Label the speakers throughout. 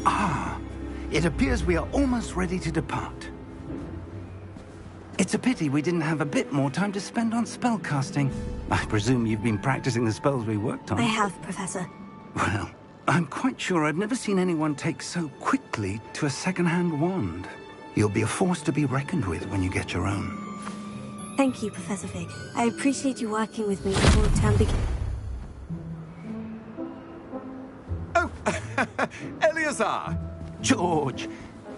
Speaker 1: Ah, it appears we are almost ready to depart. It's a pity we didn't have a bit more time to spend on spellcasting. I presume you've been practicing the spells we worked on.
Speaker 2: I have, Professor.
Speaker 1: Well, I'm quite sure I've never seen anyone take so quickly to a second-hand wand. You'll be a force to be reckoned with when you get your own.
Speaker 2: Thank you, Professor Fig. I appreciate you working with me before the term begins.
Speaker 3: Oh, Eleazar!
Speaker 1: George,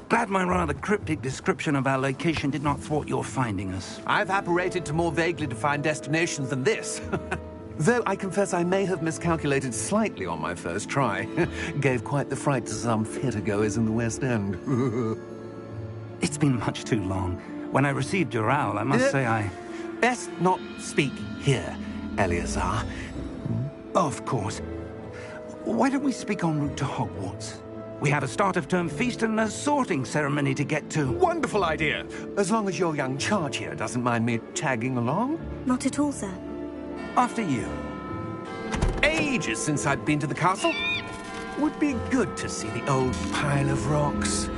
Speaker 1: glad my rather cryptic description of our location did not thwart your finding us.
Speaker 3: I've apparated to more vaguely defined destinations than this. Though I confess I may have miscalculated slightly on my first try. Gave quite the fright to some theatre-goers in the West End.
Speaker 1: It's been much too long. When I received your owl, I must say I...
Speaker 3: Best not speak here, Eleazar.
Speaker 1: Of course. Why don't we speak en route to Hogwarts? We have a start-of-term feast and a sorting ceremony to get to.
Speaker 3: Wonderful idea! As long as your young charge here doesn't mind me tagging along.
Speaker 2: Not at all, sir.
Speaker 1: After you.
Speaker 3: Ages since I've been to the castle. Would be good to see the old pile of rocks.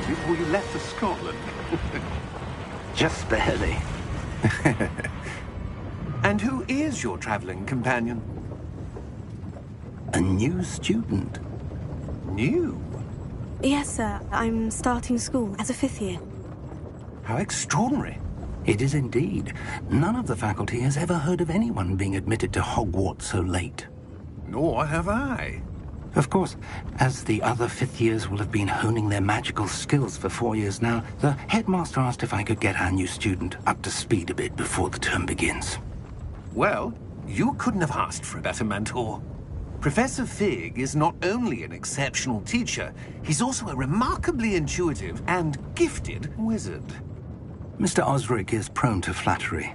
Speaker 1: Before you left for Scotland. Just barely.
Speaker 3: And who is your traveling companion?
Speaker 1: A new student.
Speaker 3: New?
Speaker 2: Yes, sir. I'm starting school as a 5th year.
Speaker 3: How extraordinary.
Speaker 1: It is indeed. None of the faculty has ever heard of anyone being admitted to Hogwarts so late.
Speaker 3: Nor have I.
Speaker 1: Of course, as the other 5th years will have been honing their magical skills for 4 years now, the headmaster asked if I could get our new student up to speed a bit before the term begins.
Speaker 3: Well, you couldn't have asked for a better mentor. Professor Fig is not only an exceptional teacher, he's also a remarkably intuitive and gifted wizard.
Speaker 1: Mr. Osric is prone to flattery.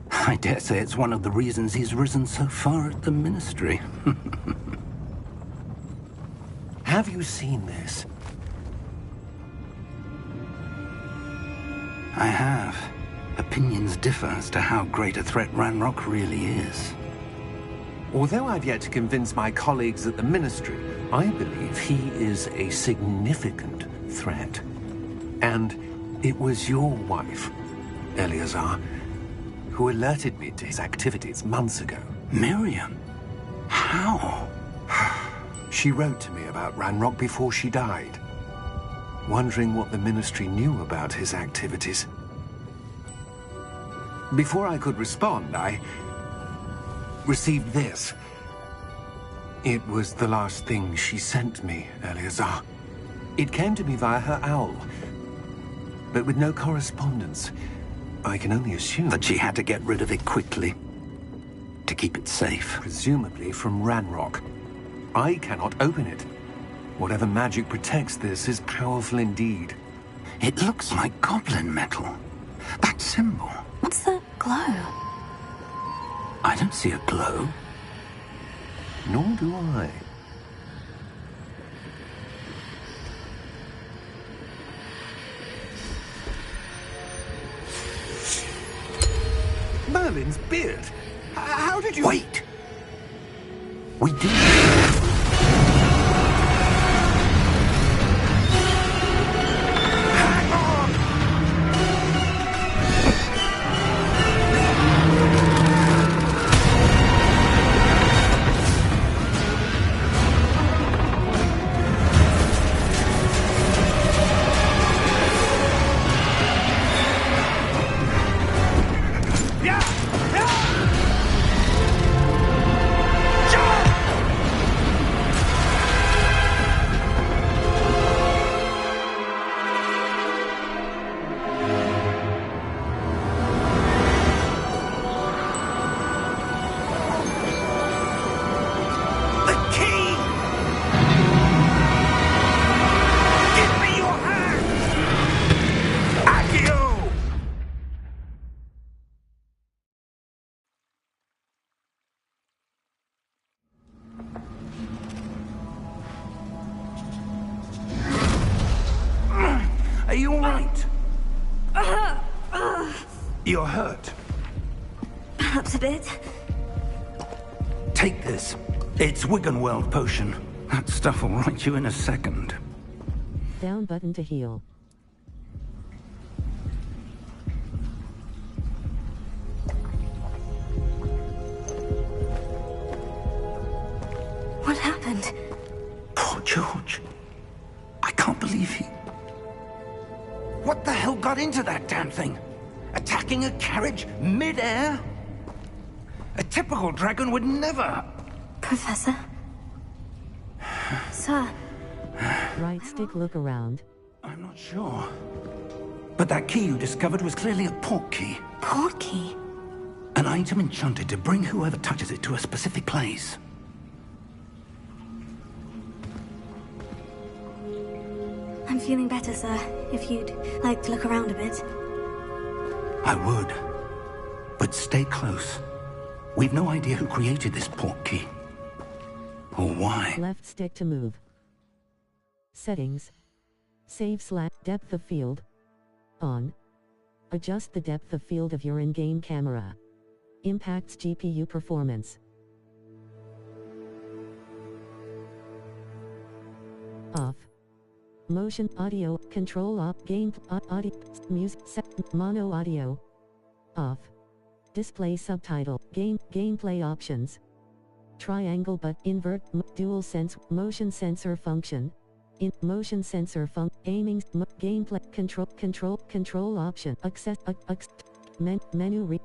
Speaker 1: I dare say it's one of the reasons he's risen so far at the ministry.
Speaker 3: Have you seen this?
Speaker 1: I have. Opinions differ as to how great a threat Ranrock really is.
Speaker 3: Although I've yet to convince my colleagues at the Ministry, I believe he is a significant threat. And it was your wife, Eleazar, who alerted me to his activities months ago.
Speaker 1: Miriam? How?
Speaker 3: She wrote to me about Ranrock before she died, wondering what the Ministry knew about his activities. Before I could respond, I received this. It was the last thing she sent me, Eleazar. It came to me via her owl, but with no correspondence. I can only assume
Speaker 1: that she had to get rid of it quickly, to keep it safe.
Speaker 3: Presumably from Ranrock. I cannot open it. Whatever magic protects this is powerful indeed.
Speaker 1: It looks like goblin metal. That symbol.
Speaker 2: What's the glow?
Speaker 1: I don't see a glow.
Speaker 3: Nor do I. Merlin's beard. How did you...
Speaker 1: Wait! We did.
Speaker 3: Hang on!
Speaker 1: you all right? You're hurt.
Speaker 2: Perhaps a bit.
Speaker 1: Take this. It's Wiggenweld potion. That stuff will right you in a second.
Speaker 4: Down button to heal.
Speaker 2: What happened?
Speaker 1: Poor George. I can't believe he... What the hell got into that damn thing? Attacking a carriage mid-air? A typical dragon would never...
Speaker 2: Professor? Sir?
Speaker 4: Right stick look around.
Speaker 1: I'm not sure. But that key you discovered was clearly a port key.
Speaker 2: Port key?
Speaker 1: An item enchanted to bring whoever touches it to a specific place.
Speaker 2: I'm feeling better, sir. If you'd like to look around a bit.
Speaker 1: I would. But stay close. We've no idea who created this port key. Or why.
Speaker 4: Left stick to move. Settings. Save / depth of field. On. Adjust the depth of field of your in-game camera. Impacts GPU performance. Off. Motion audio control off. Game audio music set mono audio off. Display subtitle gameplay options. Triangle but invert dual sense motion sensor function. In motion sensor aiming gameplay control option access menu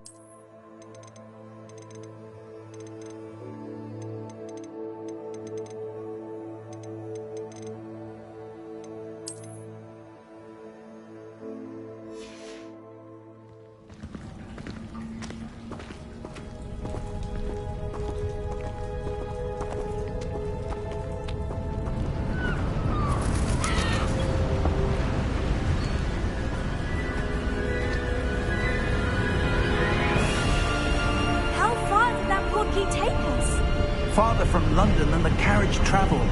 Speaker 1: Farther from London than the carriage travelled.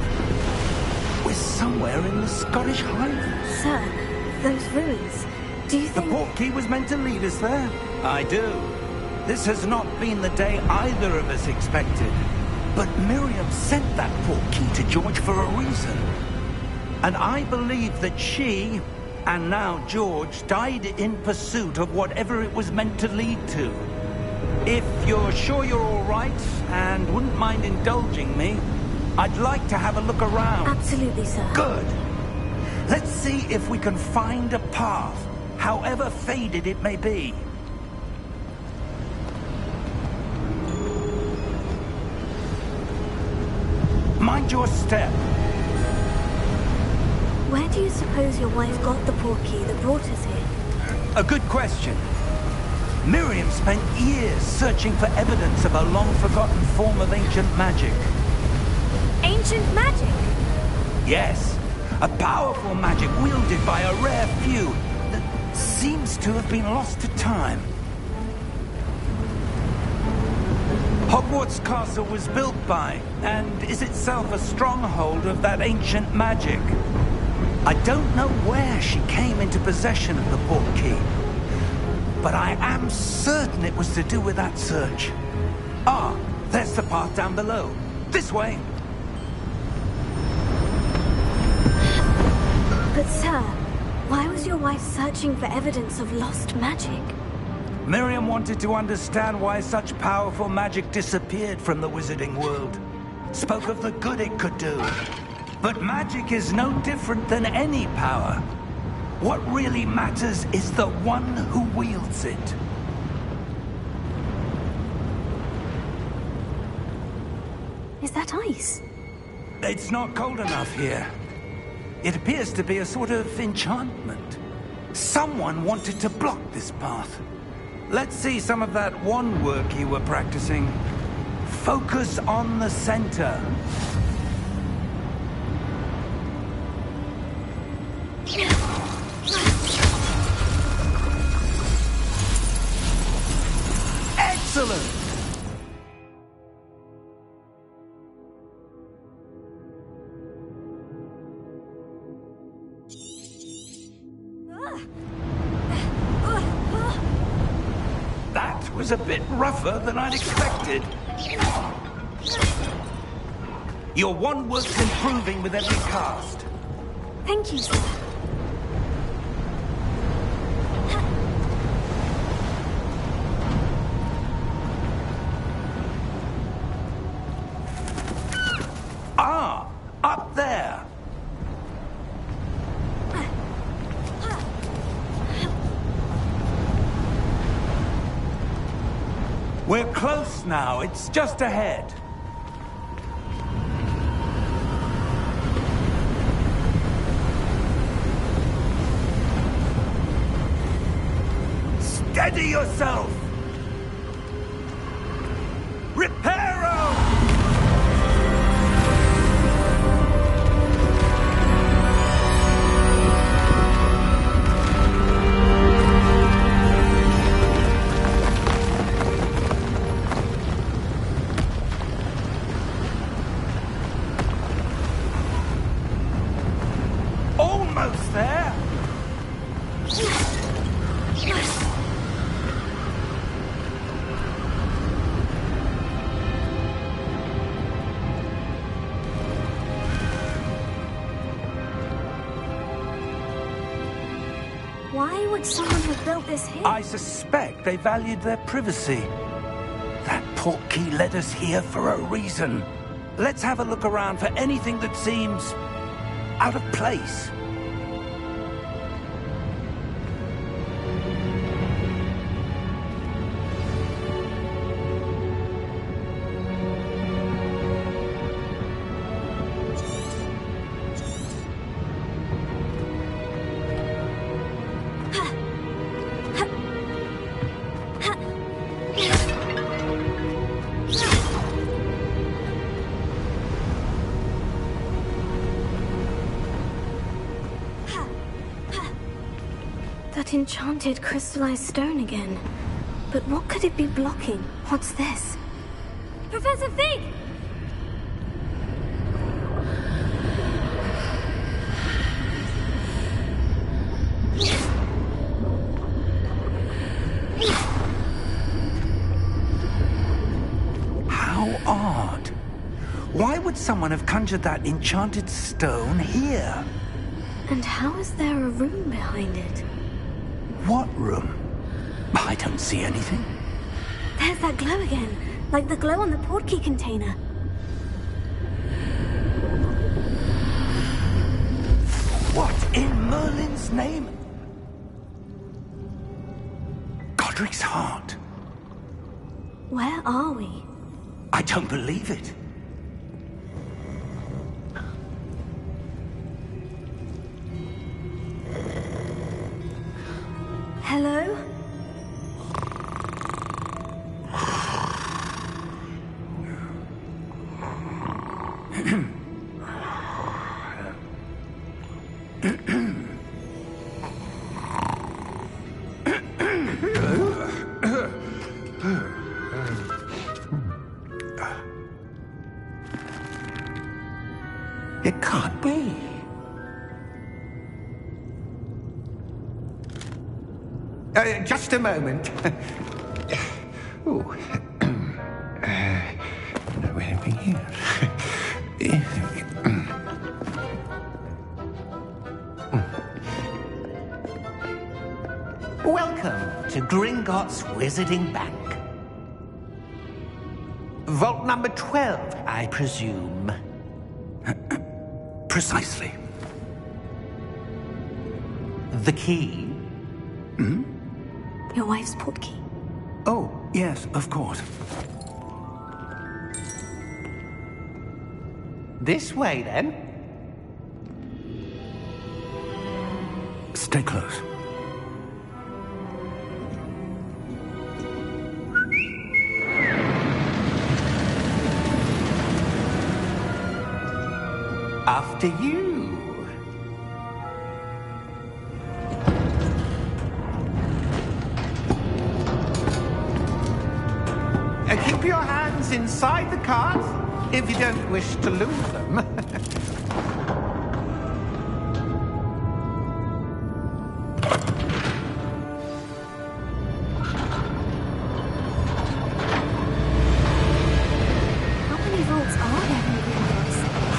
Speaker 1: We're somewhere in the Scottish Highlands.
Speaker 2: Sir, those ruins. Do you think...
Speaker 1: The port key was meant to lead us there? I do. This has not been the day either of us expected. But Miriam sent that port key to George for a reason. And I believe that she, and now George, died in pursuit of whatever it was meant to lead to. If you're sure you're all right, and wouldn't mind indulging me, I'd like to have a look around.
Speaker 2: Absolutely, sir.
Speaker 1: Good. Let's see if we can find a path, however faded it may be. Mind your step.
Speaker 2: Where do you suppose your wife got the port key that brought us here?
Speaker 1: A good question. Miriam spent years searching for evidence of a long-forgotten form of ancient magic.
Speaker 2: Ancient magic?
Speaker 1: Yes, a powerful magic wielded by a rare few that seems to have been lost to time. Hogwarts Castle was built by, and is itself a stronghold of that ancient magic. I don't know where she came into possession of the port key, but I am certain it was to do with that search. Ah, there's the path down below. This way.
Speaker 2: But sir, why was your wife searching for evidence of lost magic?
Speaker 1: Miriam wanted to understand why such powerful magic disappeared from the wizarding world. Spoke of the good it could do. But magic is no different than any power. What really matters is the one who wields it.
Speaker 2: Is that ice?
Speaker 1: It's not cold enough here. It appears to be a sort of enchantment. Someone wanted to block this path. Let's see some of that wand work you were practicing. Focus on the center. Excellent! was a bit rougher than I'd expected. Your wand works improving with every cast.
Speaker 2: Thank you, sir.
Speaker 1: Ah, up there. We're close now. It's just ahead. Steady yourself! Reparo! Almost there!
Speaker 2: Why would someone have built this here?
Speaker 1: I suspect they valued their privacy. That portkey led us here for a reason. Let's have a look around for anything that seems out of place.
Speaker 2: That enchanted crystallized stone again. But what could it be blocking? What's this? Professor Fig!
Speaker 1: How odd. Why would someone have conjured that enchanted stone here?
Speaker 2: And how is there a room behind it?
Speaker 1: What room? I don't see anything.
Speaker 2: There's that glow again, like the glow on the portkey container.
Speaker 1: What in Merlin's name? Godric's heart.
Speaker 2: Where are we?
Speaker 1: I don't believe it.
Speaker 2: Hello?
Speaker 1: It can't be.
Speaker 3: Just a moment. Oh. Where are we here?
Speaker 5: Welcome to Gringotts Wizarding Bank. Vault number 12, I presume.
Speaker 1: Precisely.
Speaker 5: The key?
Speaker 2: Your wife's portkey.
Speaker 1: Oh, yes, of course.
Speaker 5: This way, then.
Speaker 1: Stay close.
Speaker 5: After you. Keep your hands inside the cards if you don't wish to lose them.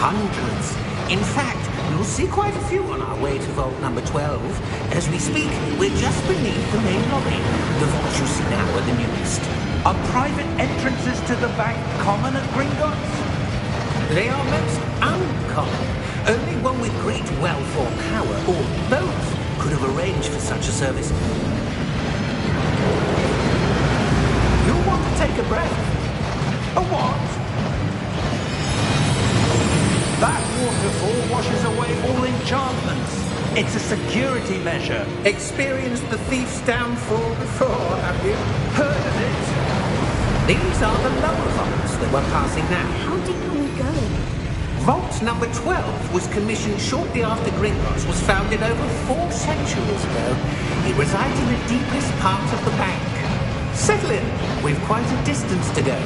Speaker 6: Hundreds. In fact, you'll see quite a few on our way to vault number 12. As we speak, we're just beneath the main lobby. The vaults you see now are the newest.
Speaker 1: Are private entrances to the bank common at Gringotts?
Speaker 6: They are most uncommon. Only one with great wealth or power, or both, could have arranged for such a service. You'll want to take a breath. A what?
Speaker 1: That waterfall washes away all enchantments. It's a security measure.
Speaker 6: Experienced the thief's downfall before, have you?
Speaker 1: Heard of it?
Speaker 6: These are the lower vaults that we're passing now.
Speaker 2: How deep are we going?
Speaker 6: Vault number 12 was commissioned shortly after Gringotts was founded over 4 centuries ago. It resides in the deepest part of the bank. Settle in. We've quite a distance to go.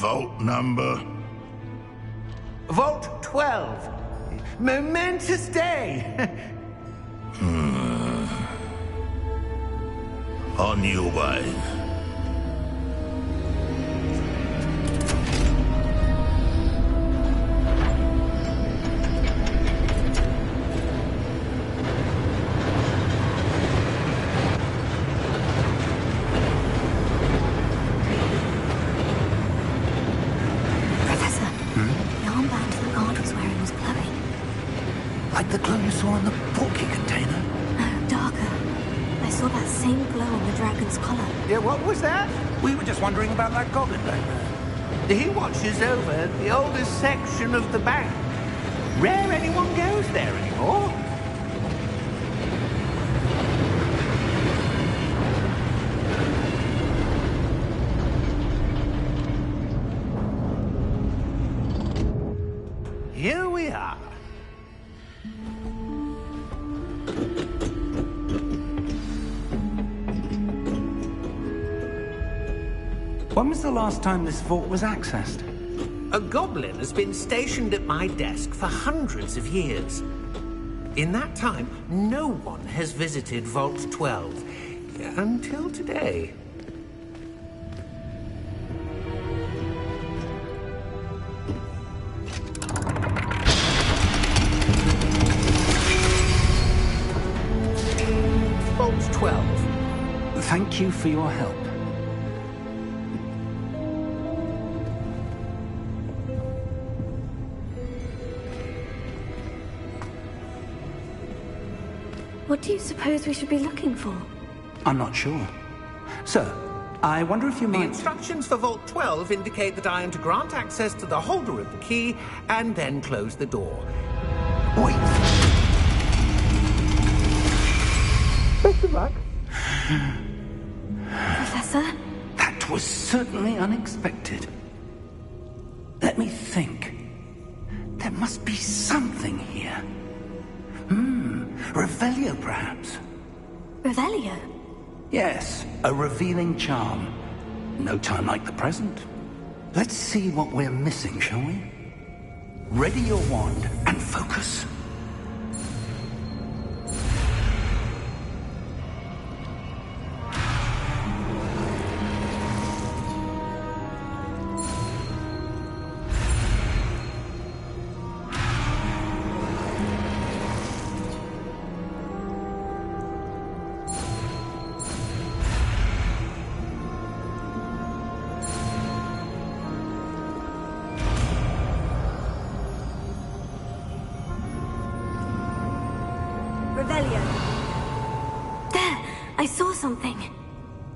Speaker 7: Vault number?
Speaker 5: Vault 12. Momentous day.
Speaker 7: On your way.
Speaker 2: Professor, the armband the guard was wearing was glowing.
Speaker 1: Like the glow you saw in the porky container?
Speaker 2: No, darker. I saw that same glow on the dragon's collar.
Speaker 5: Yeah, what was that?
Speaker 1: We were just wondering about that goblin back there.
Speaker 5: He watches over the oldest section of the bank. Rare anyone goes there anymore. Here we are.
Speaker 1: When was the last time this vault was accessed?
Speaker 6: A goblin has been stationed at my desk for hundreds of years. In that time, no one has visited Vault 12. Until today. Vault 12.
Speaker 1: Thank you for your help.
Speaker 2: What do you suppose we should be looking for?
Speaker 1: I'm not sure. Sir, I wonder if you
Speaker 6: The
Speaker 1: might...
Speaker 6: instructions for Vault 12 indicate that I am to grant access to the holder of the key and then close the door.
Speaker 1: Wait.
Speaker 6: Best of luck.
Speaker 2: Professor?
Speaker 1: That was certainly unexpected. Let me think. There must be something here. Revelio, perhaps?
Speaker 2: Revelio?
Speaker 1: Yes, a revealing charm. No time like the present. Let's see what we're missing, shall we? Ready your wand and focus.
Speaker 2: Revelio. There! I saw something.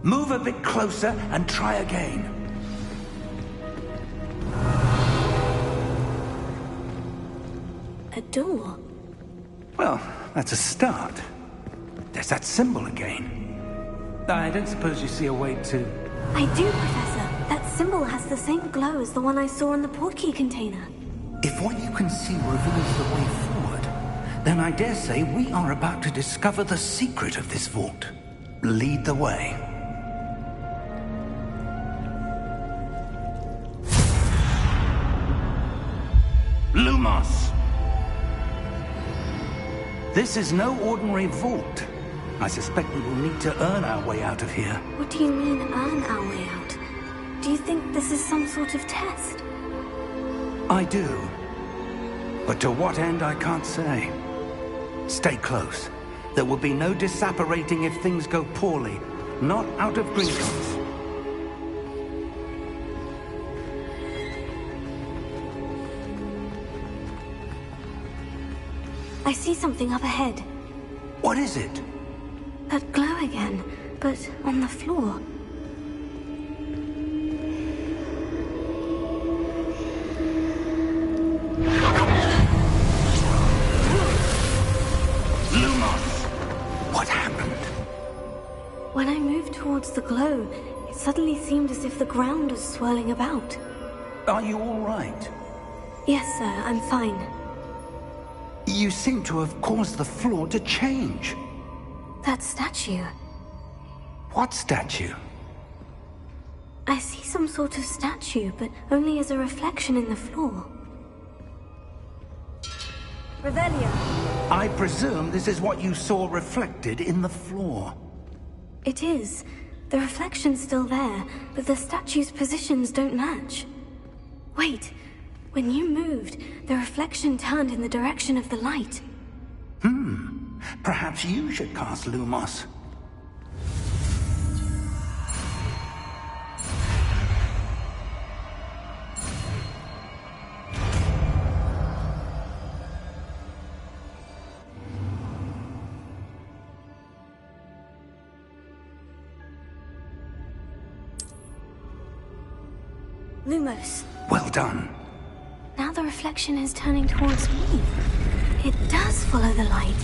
Speaker 1: Move a bit closer and try again.
Speaker 2: A door.
Speaker 1: Well, that's a start. There's that symbol again. I don't suppose you see a way to...
Speaker 2: I do, Professor. That symbol has the same glow as the one I saw in the portkey container.
Speaker 1: If what you can see reveals the way forward, then I dare say we are about to discover the secret of this vault. Lead the way. Lumos! This is no ordinary vault. I suspect we will need to earn our way out of here.
Speaker 2: What do you mean, earn our way out? Do you think this is some sort of test?
Speaker 1: I do. But to what end, I can't say. Stay close. There will be no disapparating if things go poorly. Not out of Gringotts.
Speaker 2: I see something up ahead.
Speaker 1: What is it?
Speaker 2: That glow again, but on the floor.
Speaker 1: What happened?
Speaker 2: When I moved towards the glow, it suddenly seemed as if the ground was swirling about.
Speaker 1: Are you all right?
Speaker 2: Yes, sir, I'm fine.
Speaker 1: You seem to have caused the floor to change.
Speaker 2: That statue.
Speaker 1: What statue?
Speaker 2: I see some sort of statue, but only as a reflection in the floor. Revelio.
Speaker 1: I presume this is what you saw reflected in the floor.
Speaker 2: It is. The reflection's still there, but the statue's positions don't match. Wait. When you moved, the reflection turned in the direction of the light.
Speaker 1: Perhaps you should cast Lumos.
Speaker 2: Lumos.
Speaker 1: Well done.
Speaker 2: Now the reflection is turning towards me. It does follow the light.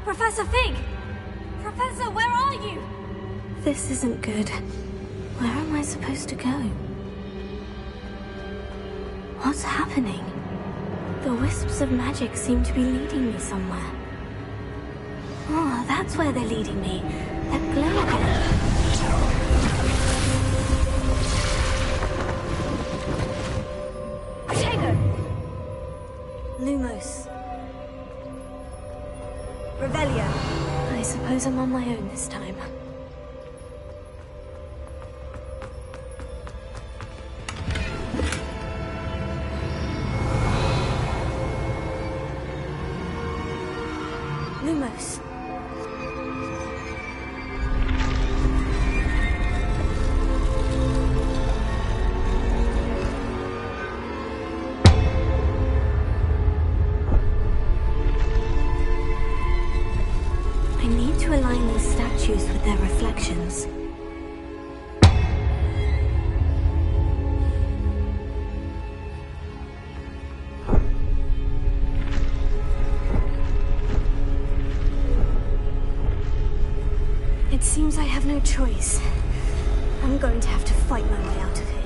Speaker 2: Professor Fig! Professor, where are you? This isn't good. Where am I supposed to go? What's happening? The wisps of magic seem to be leading me somewhere. Oh, that's where they're leading me. That glow again. Hago! Lumos. Revelio. I suppose I'm on my own this time. Lumos. I need to align these statues with their reflections. It seems I have no choice. I'm going to have to fight my way out of here.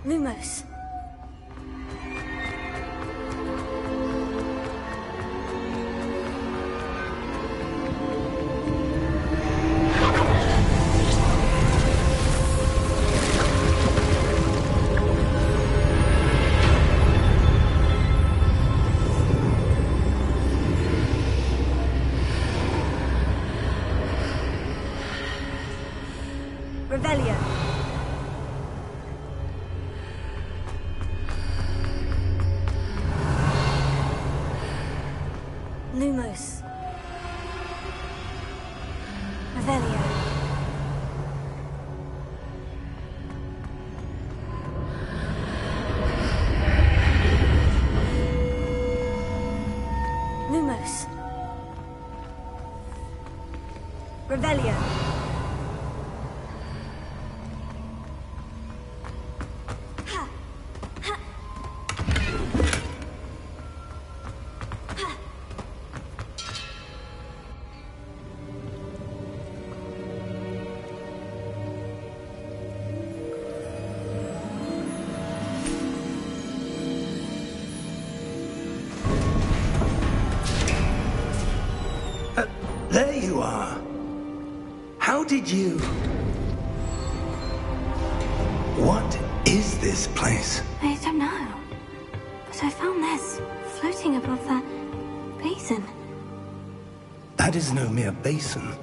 Speaker 2: Lumos. Revelio. Lumos. Revelio. Lumos. Revelio.
Speaker 1: There you are. How did you... What is this place?
Speaker 2: I don't know. But I found this floating above that basin.
Speaker 1: That is no mere basin.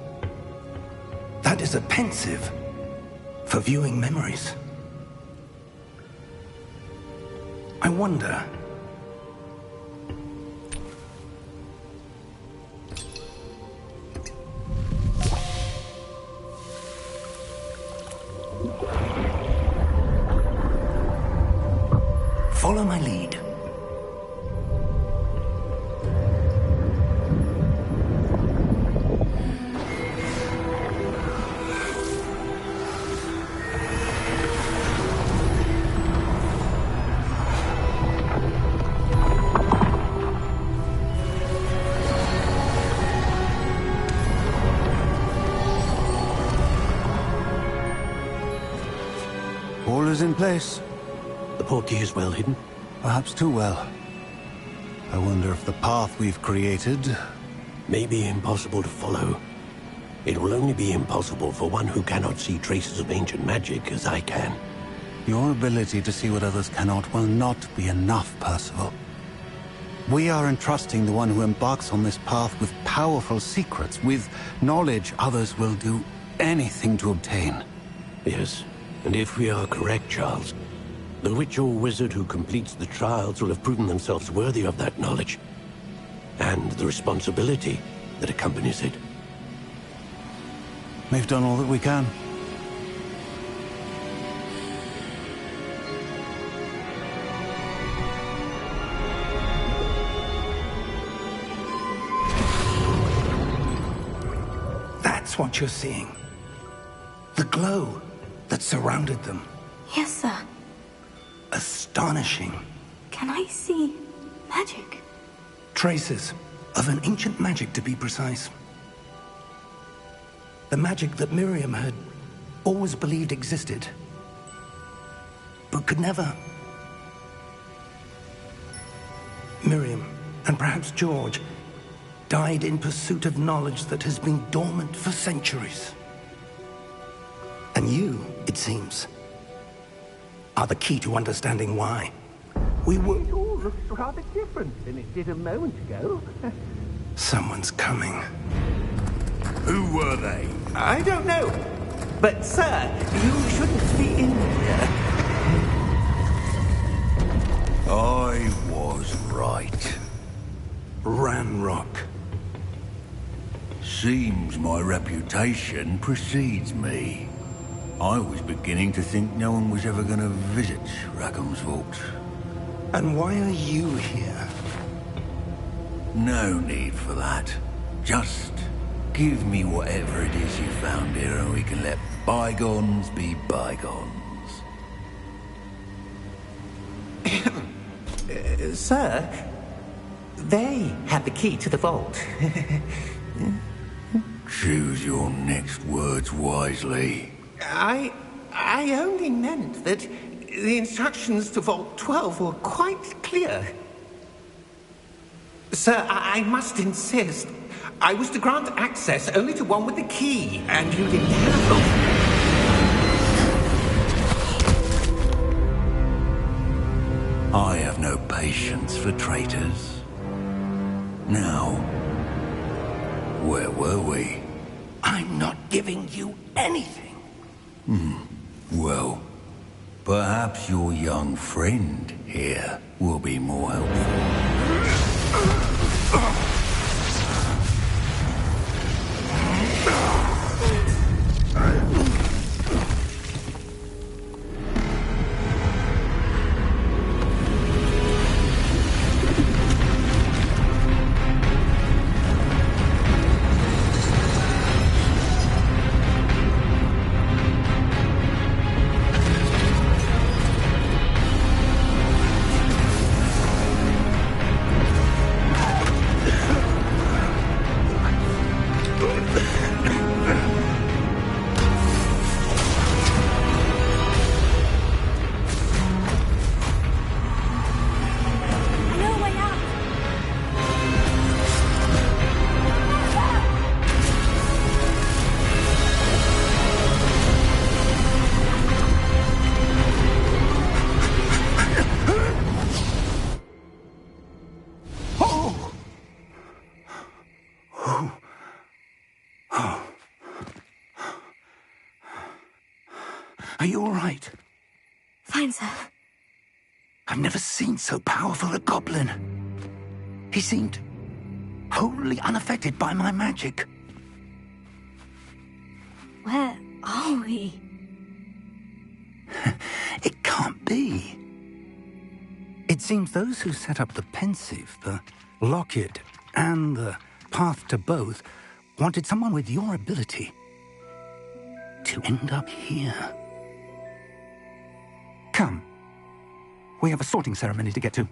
Speaker 1: That is a pensive for viewing memories. I wonder... Follow my lead.
Speaker 8: All is in place.
Speaker 9: The portkey is well hidden.
Speaker 8: Perhaps too well. I wonder if the path we've created...
Speaker 9: May be impossible to follow. It will only be impossible for one who cannot see traces of ancient magic as I can.
Speaker 8: Your ability to see what others cannot will not be enough, Percival. We are entrusting the one who embarks on this path with powerful secrets, with knowledge others will do anything to obtain.
Speaker 9: Yes, and if we are correct, Charles, the witch or wizard who completes the trials will have proven themselves worthy of that knowledge, and the responsibility that accompanies it.
Speaker 8: We've done all that we can.
Speaker 1: That's what you're seeing. The glow that surrounded them.
Speaker 2: Yes, sir.
Speaker 1: Astonishing.
Speaker 2: Can I see magic?
Speaker 1: Traces of an ancient magic, to be precise. The magic that Miriam had always believed existed, but could never. Miriam, and perhaps George, died in pursuit of knowledge that has been dormant for centuries. And you, it seems, are the key to understanding why.
Speaker 6: It all looks rather different than it did a moment ago.
Speaker 1: Someone's coming.
Speaker 7: Who were they?
Speaker 6: I don't know. But, sir, you shouldn't be in here.
Speaker 7: I was right.
Speaker 1: Ranrock.
Speaker 7: Seems my reputation precedes me. I was beginning to think no one was ever going to visit Rackham's vault.
Speaker 1: And why are you here?
Speaker 7: No need for that. Just give me whatever it is you found here and we can let bygones be bygones.
Speaker 6: Sir, they had the key to the vault.
Speaker 7: Choose your next words wisely.
Speaker 6: I only meant that the instructions to Vault 12 were quite clear. Sir, I must insist. I was to grant access only to one with the key, and you didn't have them.
Speaker 7: I have no patience for traitors. Now, where were we?
Speaker 1: I'm not giving you anything.
Speaker 7: Well, perhaps your young friend here will be more helpful.
Speaker 1: Are you all right?
Speaker 2: Fine, sir.
Speaker 1: I've never seen so powerful a goblin. He seemed wholly unaffected by my magic.
Speaker 2: Where are we?
Speaker 1: It can't be. It seems those who set up the pensive, the locket, and the path to both wanted someone with your ability to end up here. Come. We have a sorting ceremony to get to.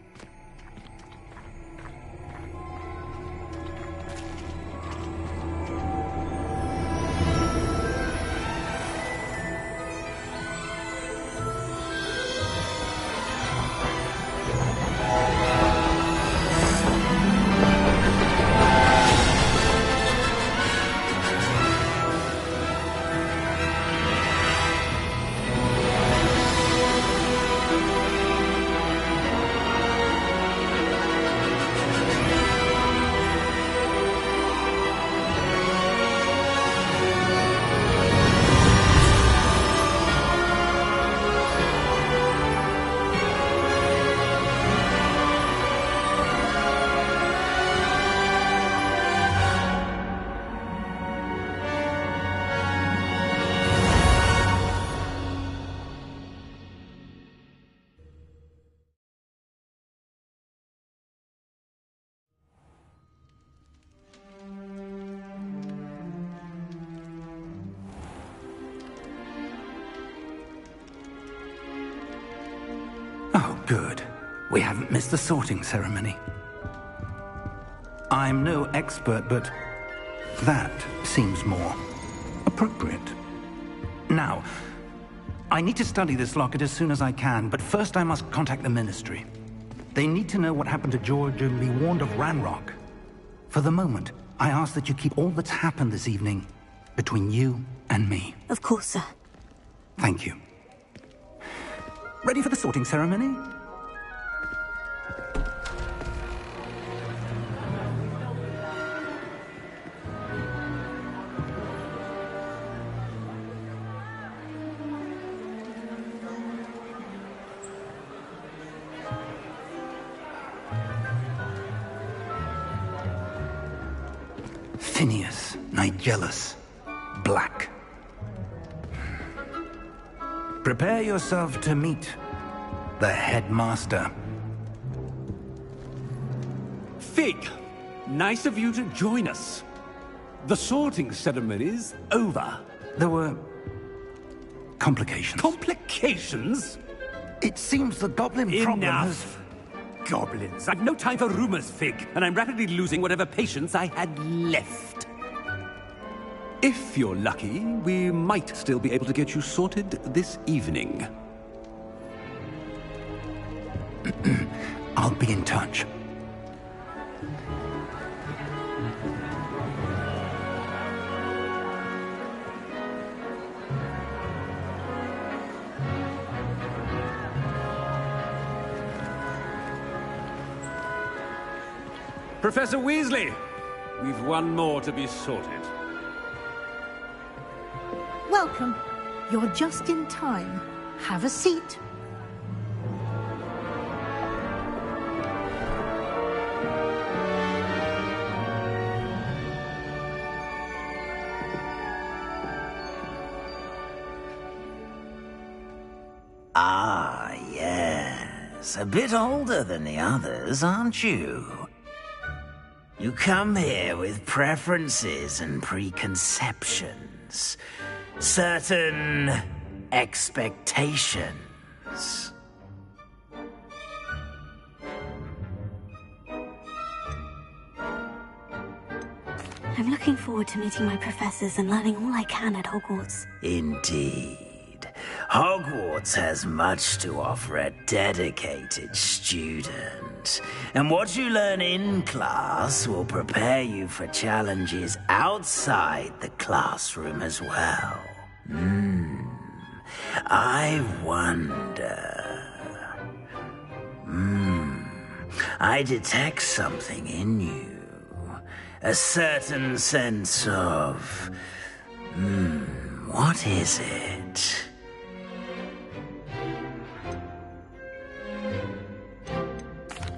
Speaker 1: Good. We haven't missed the sorting ceremony. I'm no expert, but that seems more appropriate. Now, I need to study this locket as soon as I can, but first I must contact the Ministry. They need to know what happened to George and be warned of Ranrock. For the moment, I ask that you keep all that's happened this evening between you and me.
Speaker 2: Of course, sir.
Speaker 1: Thank you. Ready for the sorting ceremony? Phineas, Nigellus, Black. Prepare yourself to meet the headmaster.
Speaker 10: Fig, nice of you to join us. The sorting ceremony's over.
Speaker 1: There were complications.
Speaker 10: Complications?
Speaker 1: It seems the goblin problem has...
Speaker 10: Enough! Goblins. I've no time for rumors, Fig, and I'm rapidly losing whatever patience I had left. If you're lucky, we might still be able to get you sorted this evening.
Speaker 1: I'll be in touch.
Speaker 10: Professor Weasley, we've one more to be sorted.
Speaker 11: Welcome. You're just in time. Have a seat.
Speaker 12: Ah, yes. A bit older than the others, aren't you? You come here with preferences and preconceptions. Certain expectations.
Speaker 2: I'm looking forward to meeting my professors and learning all I can at Hogwarts.
Speaker 12: Indeed. Hogwarts has much to offer a dedicated student. And what you learn in class will prepare you for challenges outside the classroom as well. I wonder... I detect something in you. A certain sense of... what is it?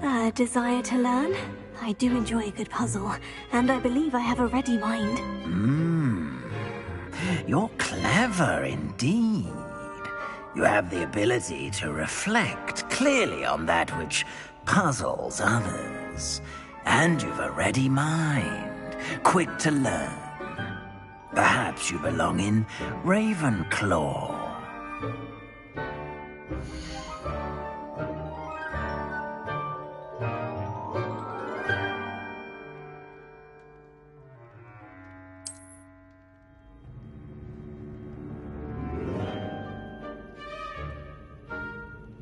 Speaker 2: A desire to learn? I do enjoy a good puzzle, and I believe I have a ready mind.
Speaker 12: You're clever indeed. You have the ability to reflect clearly on that which puzzles others. And you've a ready mind, quick to learn. Perhaps you belong in Ravenclaw.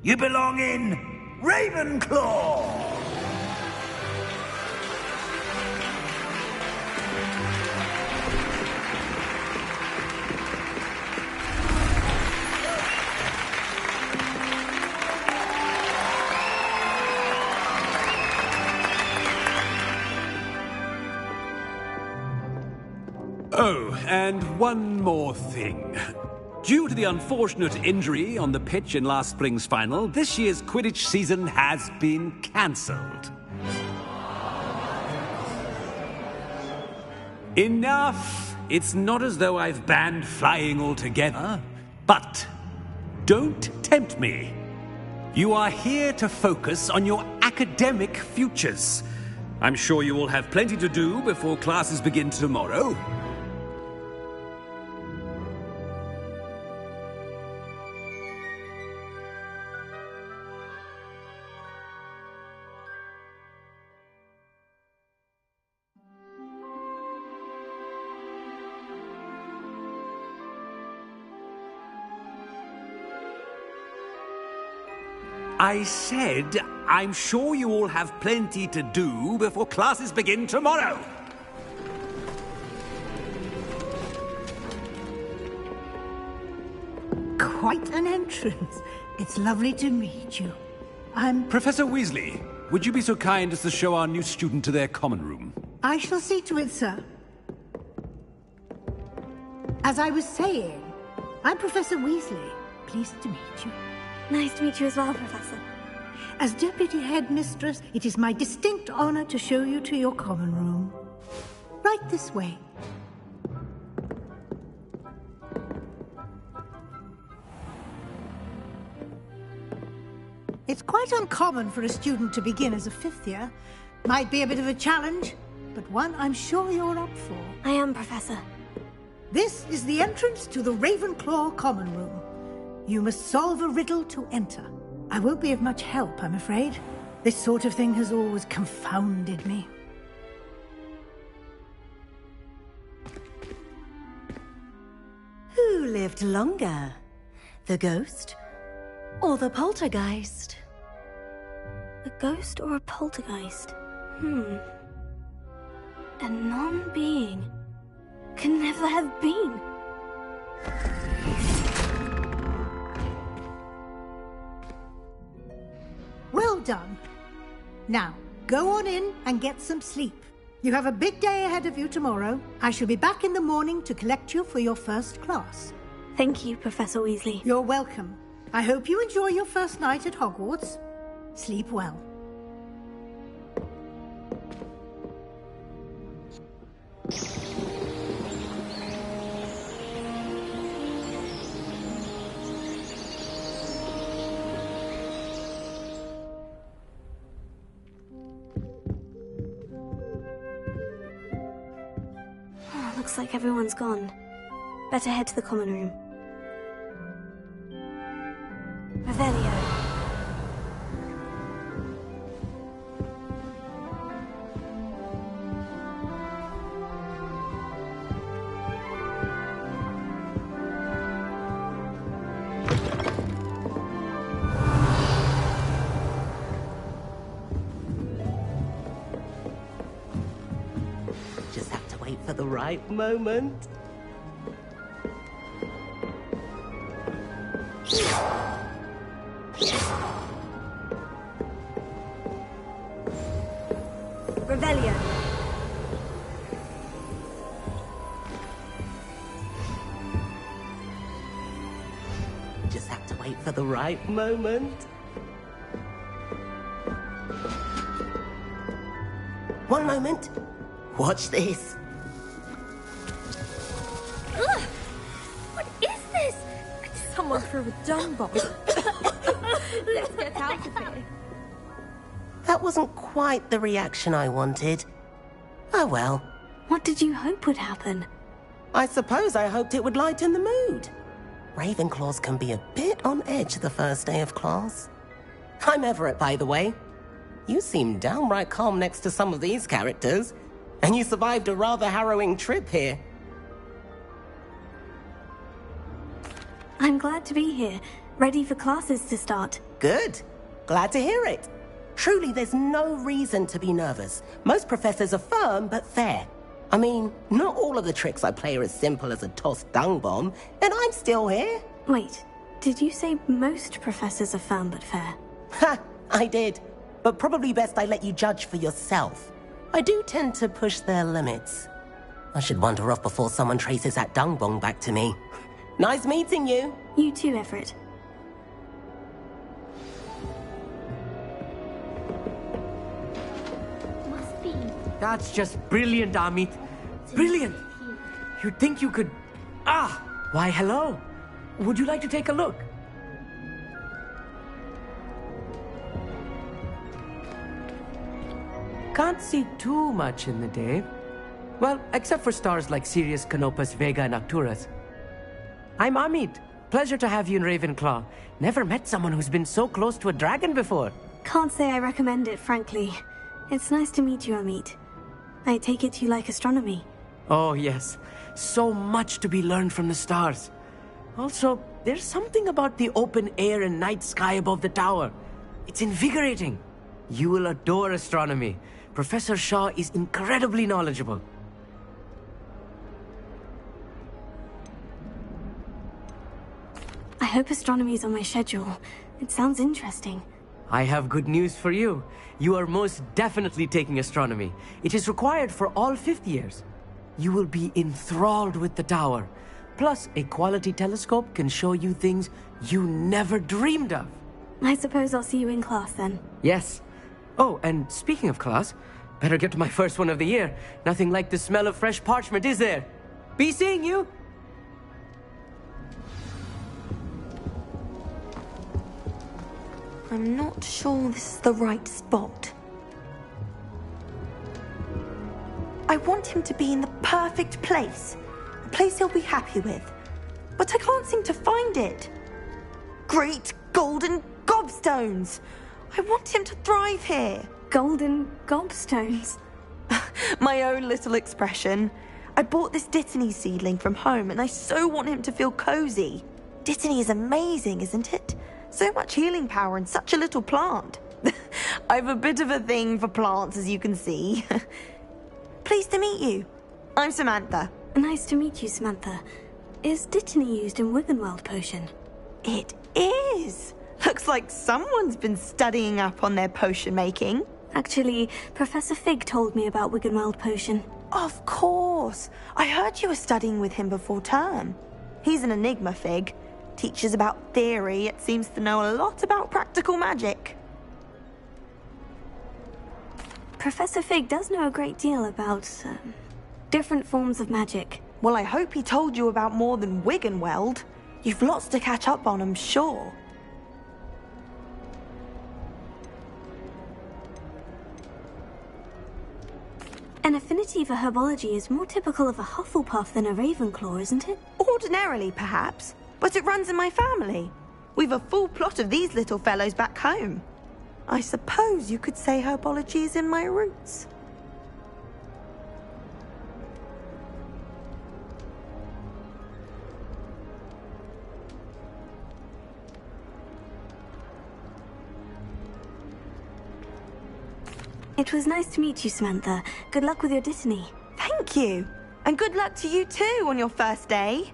Speaker 12: You belong in Ravenclaw!
Speaker 10: Oh, and one more thing. Due to the unfortunate injury on the pitch in last spring's final, this year's Quidditch season has been cancelled. Enough! It's not as though I've banned flying altogether. But don't tempt me. You are here to focus on your academic futures. I'm sure you will have plenty to do before classes begin tomorrow. I said I'm sure you all have plenty to do before classes begin tomorrow.
Speaker 11: Quite an entrance. It's lovely to meet you.
Speaker 10: Professor Weasley, would you be so kind as to show our new student to their common room?
Speaker 11: I shall see to it, sir. As I was saying, I'm Professor Weasley. Pleased to meet you.
Speaker 2: Nice to meet you as well, Professor.
Speaker 11: As Deputy Headmistress, it is my distinct honor to show you to your common room. Right this way. It's quite uncommon for a student to begin as a fifth year. Might be a bit of a challenge, but one I'm sure you're up for.
Speaker 2: I am, Professor.
Speaker 11: This is the entrance to the Ravenclaw common room. You must solve a riddle to enter. I won't be of much help, I'm afraid. This sort of thing has always confounded me.
Speaker 13: Who lived longer? The ghost or the poltergeist?
Speaker 2: A ghost or a poltergeist? A non-being can never have been.
Speaker 11: Well done. Now, go on in and get some sleep. You have a big day ahead of you tomorrow. I shall be back in the morning to collect you for your first class.
Speaker 2: Thank you, Professor Weasley.
Speaker 11: You're welcome. I hope you enjoy your first night at Hogwarts. Sleep well.
Speaker 2: Looks like everyone's gone. Better head to the common room. Revelio.
Speaker 13: Just have to wait for the right moment.
Speaker 2: Revelio.
Speaker 13: Just have to wait for the right moment. One moment. Watch this.
Speaker 2: Ugh! What is this? Someone threw a dung bomb. Let's get out of here.
Speaker 13: That wasn't quite the reaction I wanted. Oh well.
Speaker 2: What did you hope would happen?
Speaker 13: I suppose I hoped it would lighten the mood. Ravenclaws can be a bit on edge the first day of class. I'm Everett, by the way. You seem downright calm next to some of these characters, and you survived a rather harrowing trip here.
Speaker 2: I'm glad to be here, ready for classes to start.
Speaker 13: Good. Glad to hear it. Truly, there's no reason to be nervous. Most professors are firm but fair. I mean, not all of the tricks I play are as simple as a tossed dung bomb, and I'm still here.
Speaker 2: Wait, did you say most professors are firm but fair?
Speaker 13: Ha! I did. But probably best I let you judge for yourself. I do tend to push their limits. I should wander off before someone traces that dung bomb back to me. Nice meeting you.
Speaker 2: You too, Everett.
Speaker 14: Must be.
Speaker 15: That's just brilliant, Amit. Brilliant! You'd think you could... Ah! Why, hello. Would you like to take a look? Can't see too much in the day. Well, except for stars like Sirius, Canopus, Vega, and Arcturus. I'm Amit. Pleasure to have you in Ravenclaw. Never met someone who's been so close to a dragon before.
Speaker 2: Can't say I recommend it, frankly. It's nice to meet you, Amit. I take it you like astronomy.
Speaker 15: Oh, yes. So much to be learned from the stars. Also, there's something about the open air and night sky above the tower. It's invigorating. You will adore astronomy. Professor Shaw is incredibly knowledgeable.
Speaker 2: I hope astronomy is on my schedule. It sounds interesting.
Speaker 15: I have good news for you. You are most definitely taking astronomy. It is required for all 5th years. You will be enthralled with the tower. Plus, a quality telescope can show you things you never dreamed of.
Speaker 2: I suppose I'll see you in class then.
Speaker 15: Yes. Oh, and speaking of class, better get to my first one of the year. Nothing like the smell of fresh parchment, is there? Be seeing you!
Speaker 14: I'm not sure this is the right spot. I want him to be in the perfect place. A place he'll be happy with. But I can't seem to find it. Great golden gobstones! I want him to thrive here.
Speaker 2: Golden gobstones?
Speaker 14: My own little expression. I bought this Dittany seedling from home and I so want him to feel cozy. Dittany is amazing, isn't it? So much healing power in such a little plant. I've a bit of a thing for plants, as you can see. Pleased to meet you. I'm Samantha.
Speaker 2: Nice to meet you, Samantha. Is Dittany used in Wiggenweld potion?
Speaker 14: It is. Looks like someone's been studying up on their potion making.
Speaker 2: Actually, Professor Fig told me about Wiggenweld potion.
Speaker 14: Of course. I heard you were studying with him before term. He's an enigma, Fig. Teaches about theory, yet seems to know a lot about practical magic.
Speaker 2: Professor Fig does know a great deal about, different forms of magic.
Speaker 14: Well, I hope he told you about more than Wiggenweld. You've lots to catch up on, I'm sure.
Speaker 2: An affinity for herbology is more typical of a Hufflepuff than a Ravenclaw, isn't it?
Speaker 14: Ordinarily, perhaps. But it runs in my family. We've a full plot of these little fellows back home. I suppose you could say herbology is in my roots.
Speaker 2: It was nice to meet you, Samantha. Good luck with your Dittany.
Speaker 14: Thank you. And good luck to you too on your first day.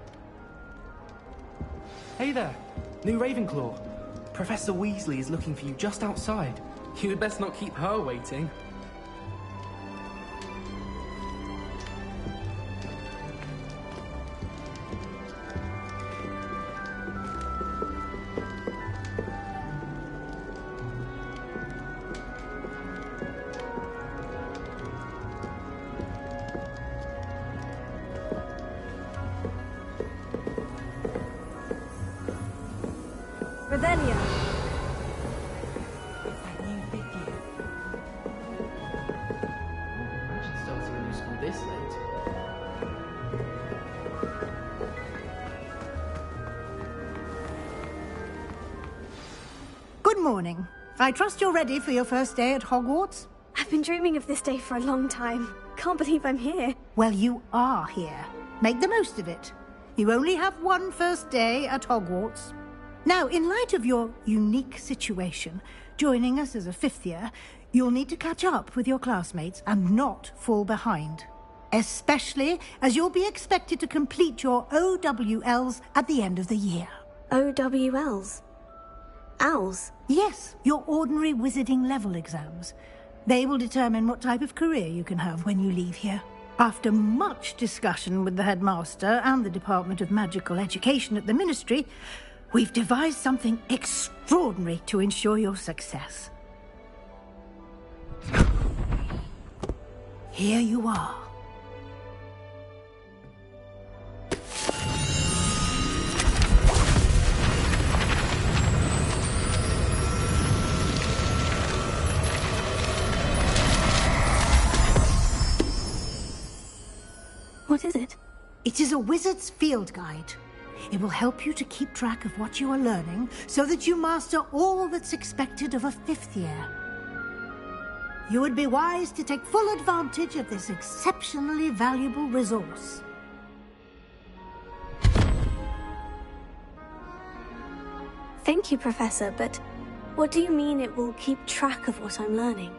Speaker 16: Hey there, new Ravenclaw. Professor Weasley is looking for you just outside. You had best not keep her waiting.
Speaker 2: Rebellion.
Speaker 16: Imagine starting a new school this late.
Speaker 11: Good morning. I trust you're ready for your first day at Hogwarts?
Speaker 2: I've been dreaming of this day for a long time. Can't believe I'm here.
Speaker 11: Well, you are here. Make the most of it. You only have one first day at Hogwarts. Now, in light of your unique situation, joining us as a 5th year, you'll need to catch up with your classmates and not fall behind. Especially as you'll be expected to complete your OWLs at the end of the year.
Speaker 2: OWLs? Owls?
Speaker 11: Yes, your ordinary wizarding level exams. They will determine what type of career you can have when you leave here. After much discussion with the headmaster and the Department of Magical Education at the Ministry, we've devised something extraordinary to ensure your success. Here you are.
Speaker 2: What is it?
Speaker 11: It is a wizard's field guide. It will help you to keep track of what you are learning so that you master all that's expected of a 5th year. You would be wise to take full advantage of this exceptionally valuable resource.
Speaker 2: Thank you, Professor, but What do you mean it will keep track of what I'm learning?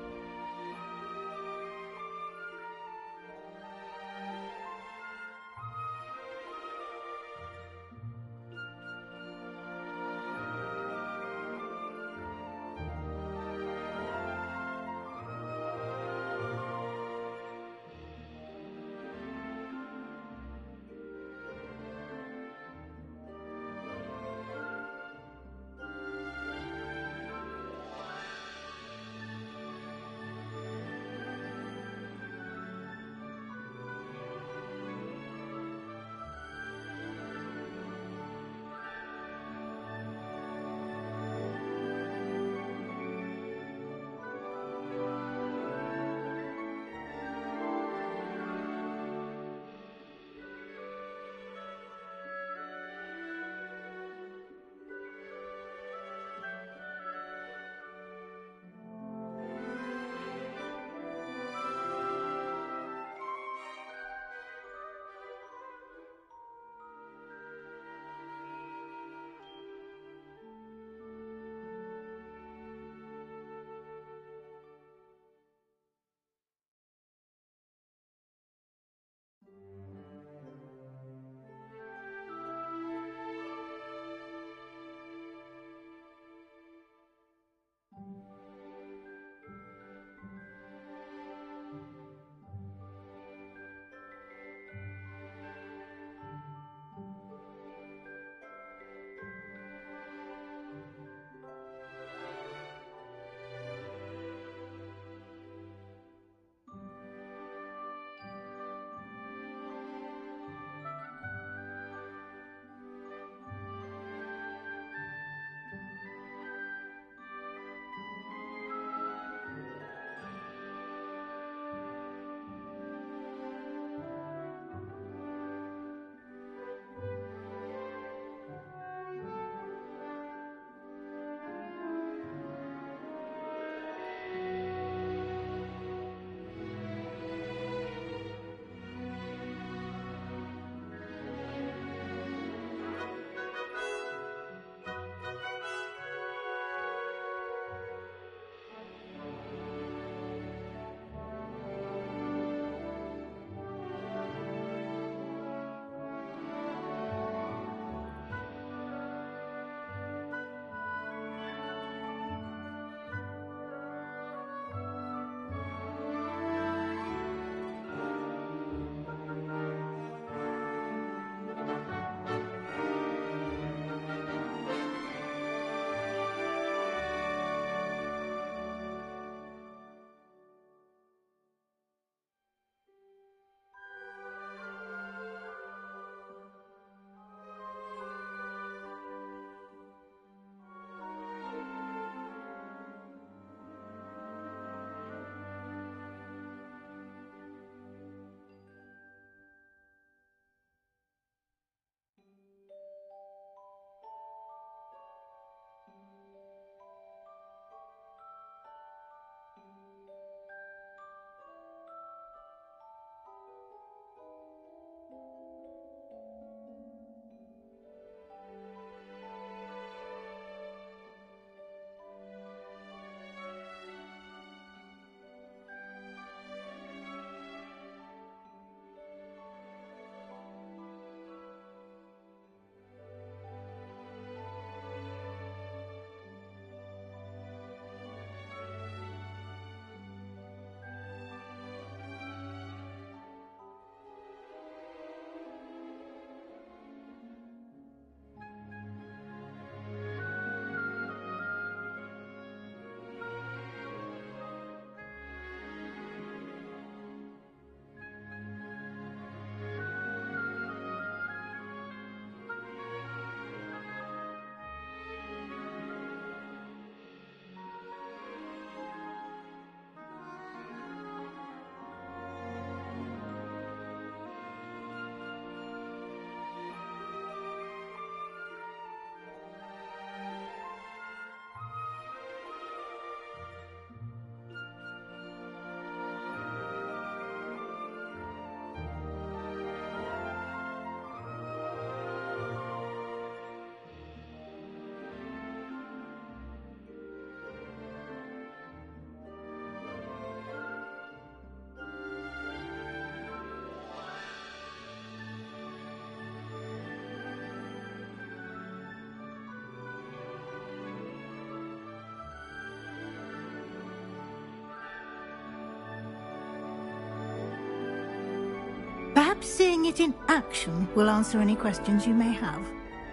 Speaker 11: Perhaps seeing it in action will answer any questions you may have.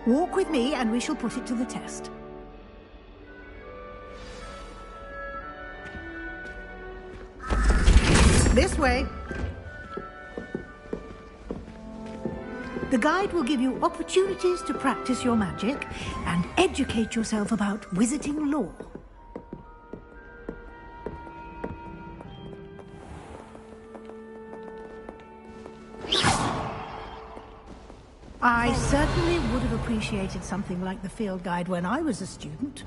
Speaker 11: Walk with me and we shall put it to the test. This way. The guide will give you opportunities to practice your magic and educate yourself about wizarding lore. I certainly would have appreciated something like the field guide when I was a student.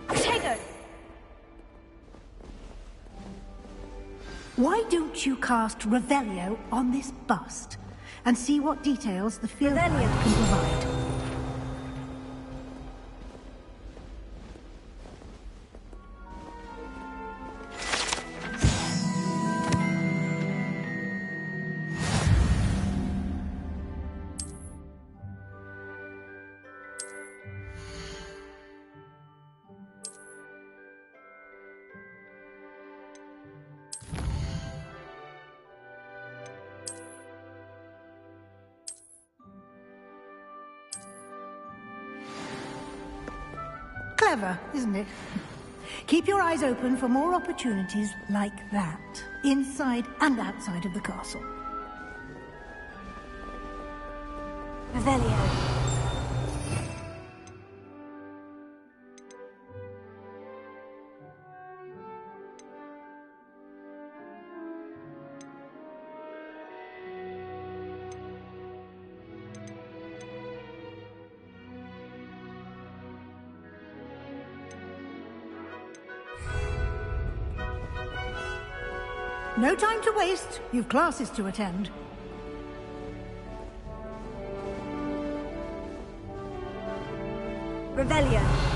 Speaker 2: Hago!
Speaker 11: Why don't you cast Revelio on this bust and see what details the field guide can provide? Clever, isn't it? Keep your eyes open for more opportunities like that, inside and outside of the castle.
Speaker 2: Revelio.
Speaker 11: No time to waste. You've classes to attend.
Speaker 2: Revelio.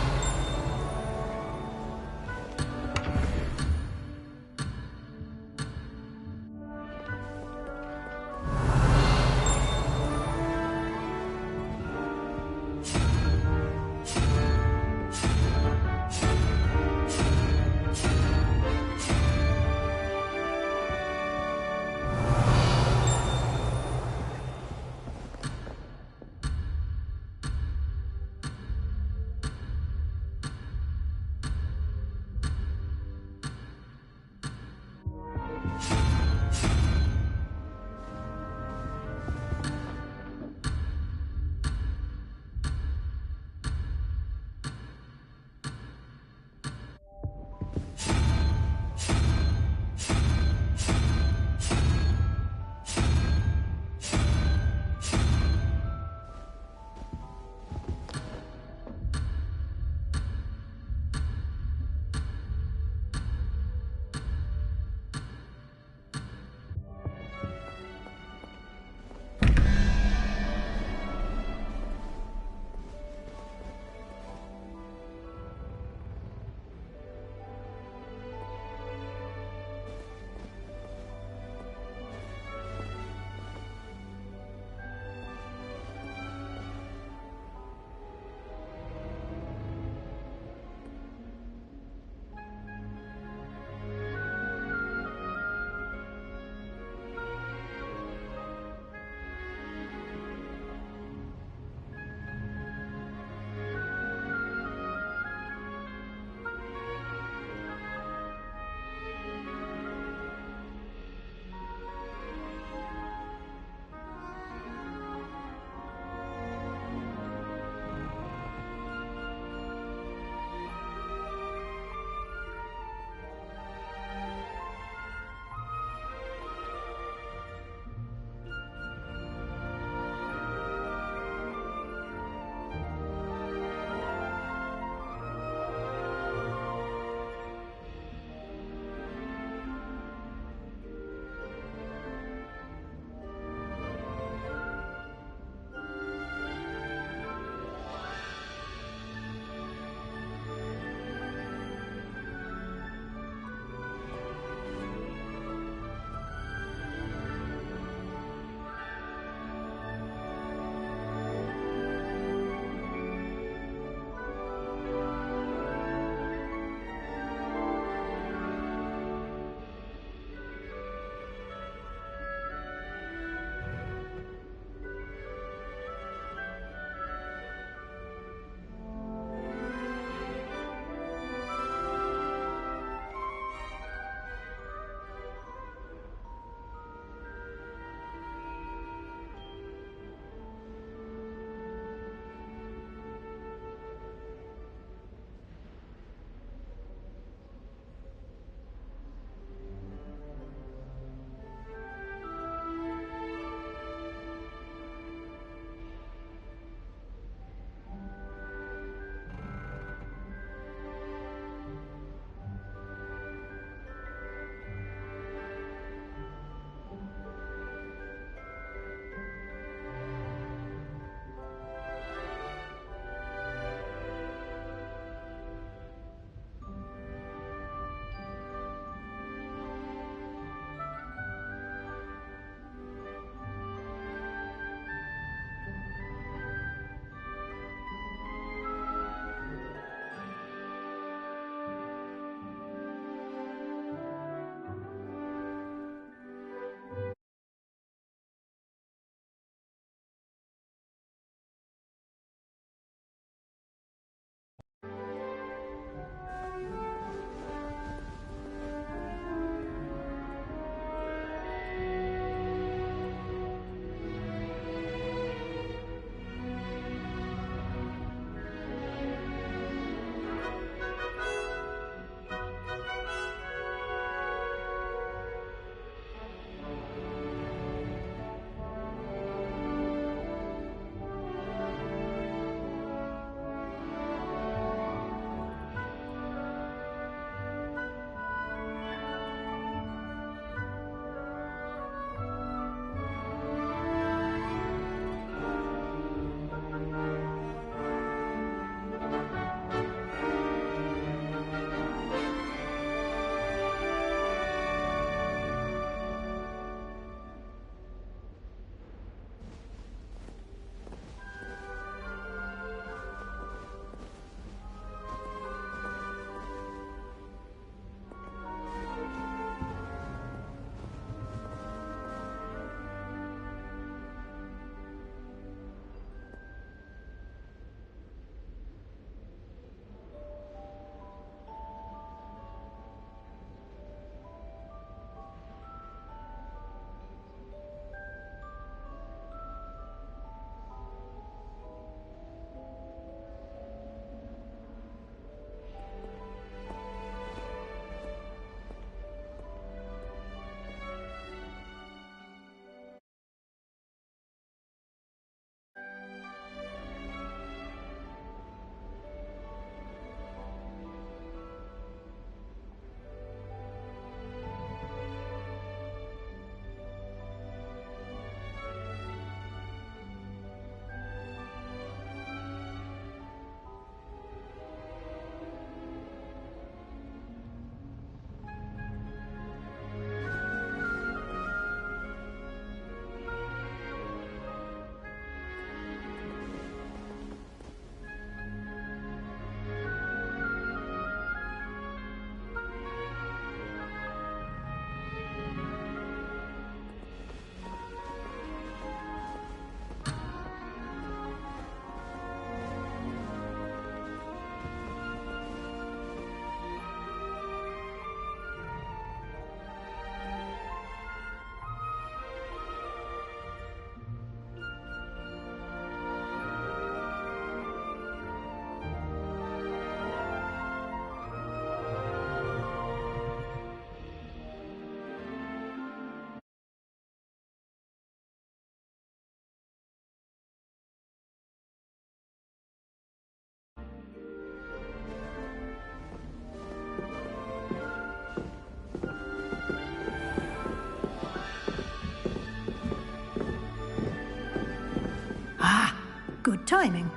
Speaker 11: Good timing.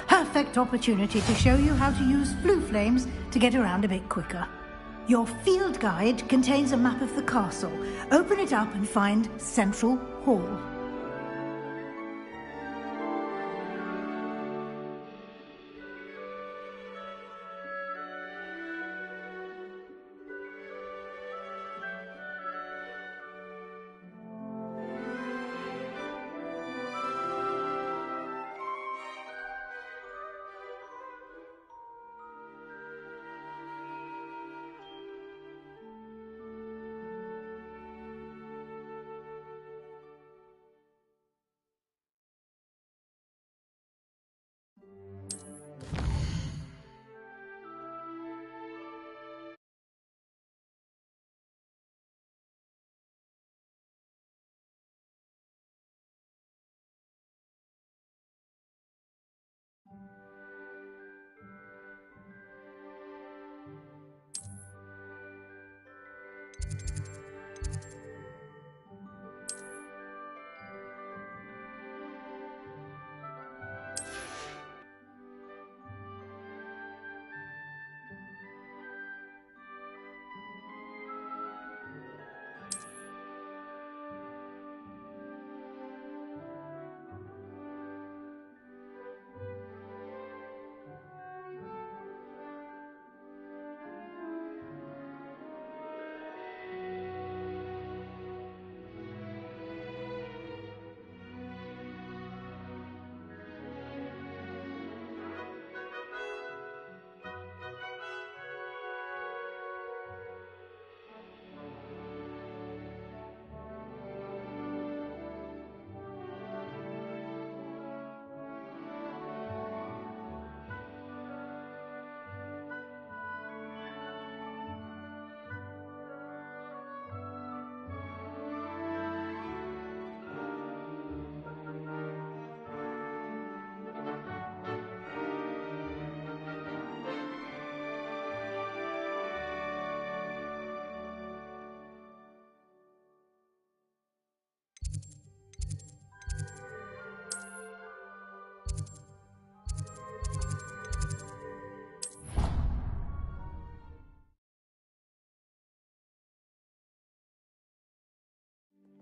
Speaker 11: Perfect opportunity to show you how to use flue flames to get around a bit quicker. Your field guide contains a map of the castle. Open it up and find Central Hall.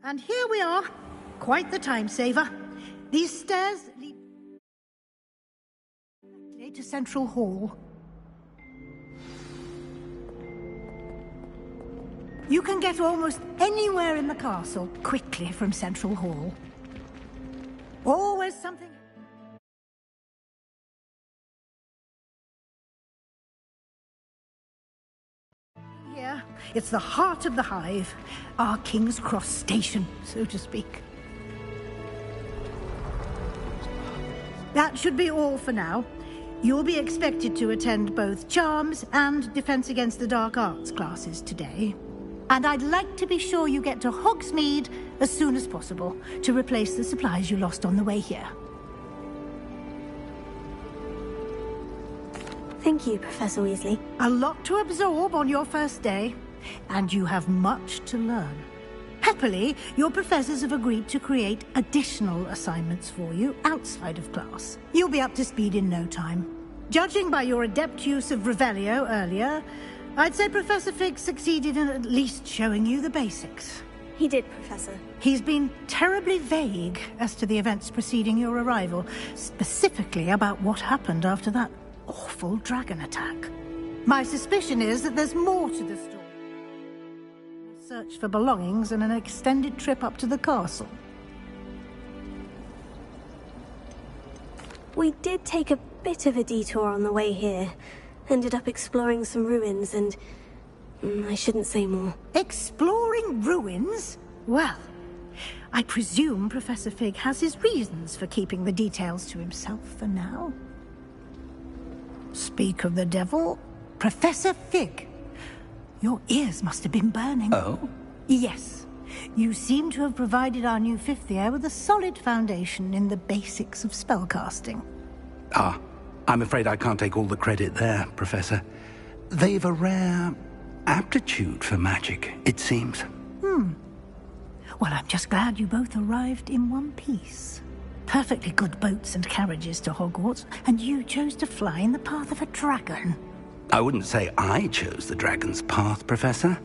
Speaker 11: And here we are. Quite the time saver. These stairs lead to Central Hall. You can get almost anywhere in the castle quickly from Central Hall. Always something... Here, it's the heart of the hive, our King's Cross station, so to speak. That should be all for now. You'll be expected to attend both Charms and Defense Against the Dark Arts classes today. And I'd like to be sure you get to Hogsmeade as soon as possible to replace the supplies you lost on the way here.
Speaker 2: Thank you, Professor Weasley.
Speaker 11: A lot to absorb on your first day, and you have much to learn. Happily, your professors have agreed to create additional assignments for you outside of class. You'll be up to speed in no time. Judging by your adept use of Revelio earlier, I'd say Professor Fig succeeded in at least showing you the basics.
Speaker 2: He did, Professor.
Speaker 11: He's been terribly vague as to the events preceding your arrival, specifically about what happened after that awful dragon attack. My suspicion is that there's more to the story. A search for belongings and an extended trip up to the castle.
Speaker 2: We did take a bit of a detour on the way here. Ended up exploring some ruins and... I shouldn't say more.
Speaker 11: Exploring ruins? Well, I presume Professor Fig has his reasons for keeping the details to himself for now. Speak of the devil, Professor Fig. Your ears must have been burning.
Speaker 1: Oh?
Speaker 11: Yes. You seem to have provided our new fifth year with a solid foundation in the basics of spellcasting.
Speaker 1: Ah, I'm afraid I can't take all the credit there, Professor. They've a rare aptitude for magic, it seems.
Speaker 11: Well, I'm just glad you both arrived in one piece. perfectly good boats and carriages to Hogwarts, and you chose to fly in the path of a dragon.
Speaker 1: I wouldn't say I chose the dragon's path, Professor.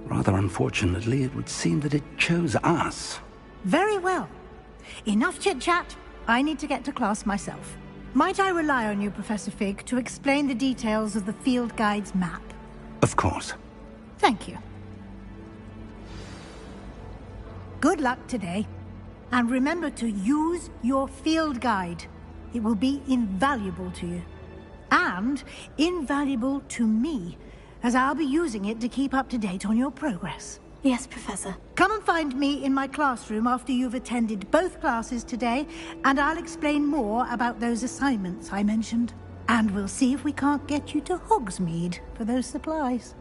Speaker 1: Rather unfortunately, it would seem that it chose us.
Speaker 11: Very well. Enough chit-chat. I need to get to class myself. Might I rely on you, Professor Fig, to explain the details of the field guide's map?
Speaker 1: Of course.
Speaker 11: Thank you. Good luck today. And remember to use your field guide. It will be invaluable to you. And invaluable to me, as I'll be using it to keep up to date on your progress.
Speaker 2: Yes, Professor.
Speaker 11: Come and find me in my classroom after you've attended both classes today, and I'll explain more about those assignments I mentioned. And we'll see if we can't get you to Hogsmeade for those supplies.